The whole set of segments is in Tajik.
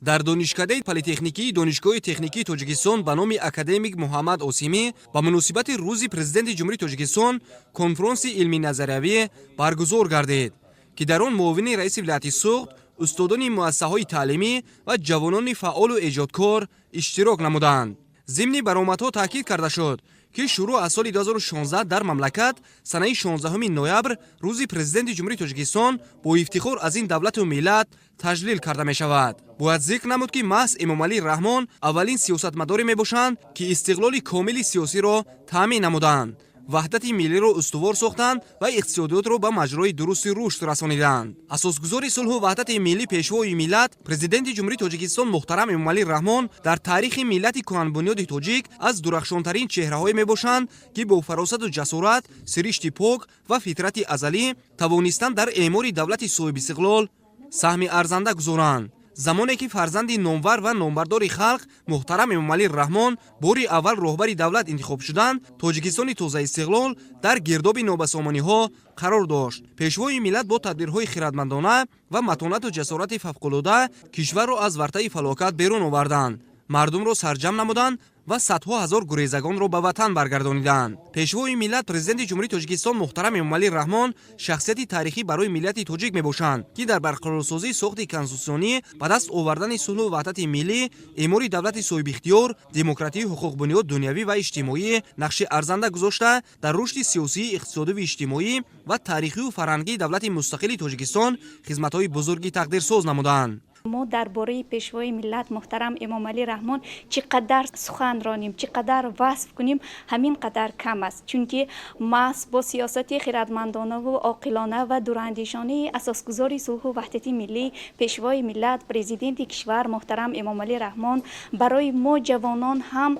дар донишкадаи политехникии донишгоҳи техникии Тоҷикистон ба номи академик Муҳаммад Осимӣ ба муносибати рӯзи президенти ҷумҳурии Тоҷикистон конфронси илми назариявӣ баргузор гардид, ки дар он муовини раиси вилояти Суғд, устодони муассисаҳои таълимӣ ва ҷавонони фаъолу эҷодкор иштирок намуданд. зимни баромадҳо таъкид карда шуд, ки шуруъ аз соли 2016 дар мамлакат санаи 16 ноябр рӯзи президенти ҷумҳурии Тоҷикистон бо ифтихор аз ин давлату миллат таҷлил карда мешавад. бояд зикр намуд, ки маҳз Эмомалӣ Раҳмон аввалин сиёсатмадоре мебошанд, ки истиқлоли комили сиёсиро таъмин намуданд, ваҳдати миллиро устувор сохтанд ва иқтисодиётро ба маҷрои дурусти рушд расониданд. асосгузори сулҳу ваҳдати миллӣ пешвои миллат президенти ҷумҳурии Тоҷикистон муҳтарам Эмомалӣ Раҳмон дар таърихи миллати кӯҳанбунёди тоҷик аз дурахшонтарин чеҳраҳое мебошанд, ки бо фаросату ҷасорат, сиришти пок ва фитрати азалӣ тавонистанд дар эъмори давлати соҳибистиқлол саҳми арзанда гузоранд. замоне ки фарзанди номвар ва номбардори халқ муҳтарам Эмомалӣ Раҳмон бори аввал роҳбари давлат интихоб шуданд, Тоҷикистони тозаистиқлол дар гирдоби нобасомониҳо қарор дошт. пешвои миллат бо тадбирҳои хиратмандона ва матонату ҷасорати фавқулода кишварро аз вартаи фалокат берун оварданд, мардумро сарҷам намуданд ва садҳо ҳазор гурезагонро ба ватан баргардониданд. пешвои миллат президенти ҷумҳурии Тоҷикистон муҳтарам Эмомалӣ Раҳмон шахсияти таърихӣ барои миллати тоҷик мебошанд, ки дар барқарорсозии сохти конститутсионӣ ба даст овардани сулҳу ваҳдати миллӣ, эъмори давлати соҳибихтиёр, демократии ҳуқуқбунёд дунявӣ ва иҷтимоӣ нақши арзанда гузошта дар рушди сиёсӣ, иқтисодиву иҷтимоӣ ва таърихию фарҳангии давлати мустақили Тоҷикистон хизматҳои бузурги тақдирсоз намуданд. мо дар бораи пешвои миллат муҳтарам Эмомалӣ Раҳмон чӣ қадар сухан ронем, чӣ қадар васф кунем, ҳамин қадар кам аст, чунки маҳз бо сиёсати хиратмандонаву оқилона ва дурандешонаи асосгузори сулҳу ваҳдати миллӣ, пешвои миллат, президенти кишвар муҳтарам Эмомалӣ Раҳмон барои мо ҷавонон ҳам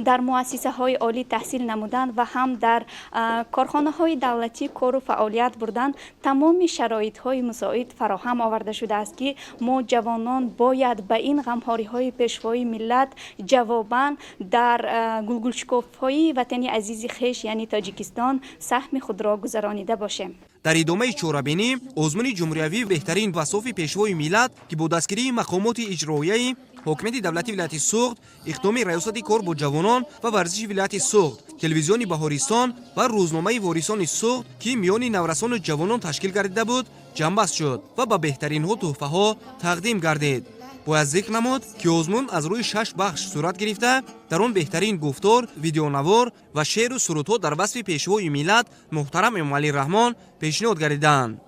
дар муассисаҳои олӣ таҳсил намуданд ва ҳам дар корхонаҳои давлатӣ кору фаъолият бурданд. тамоми шароитҳои мусоид фароҳам оварда шудааст, ки мо бояд ба ин ғамхориҳои пешвои миллат ҷавобан дар гулгулшкофҳои ватани азизи хеш яъни Тоҷикистон саҳми худро гузаронида бошем. дар идомаи чорабинӣ озмуни ҷумҳуриявӣ беҳтарин васофи пешвои миллат, ки бо дастгирии мақомоти иҷроияи ҳокимияти давлати вилояти Суғд, иқдоми раёсати кор бо ҷавонон ва варзиши вилояти Суғд, телевизиони Баҳористон ва рӯзномаи Ворисони Суғд, ки миёни наврасону ҷавонон ташкил гардида буд, ҷамъбаст шуд ва ба беҳтаринҳо тӯҳфаҳо тақдим гардид. бояд зикр намуд, ки озмун аз рӯи 6 бахш сурат гирифта, дар он беҳтарин гуфтор, видеонавор ва шеъру сурудҳо дар васфи пешвои миллат муҳтарам Эмомалӣ Раҳмон пешниҳод гардиданд.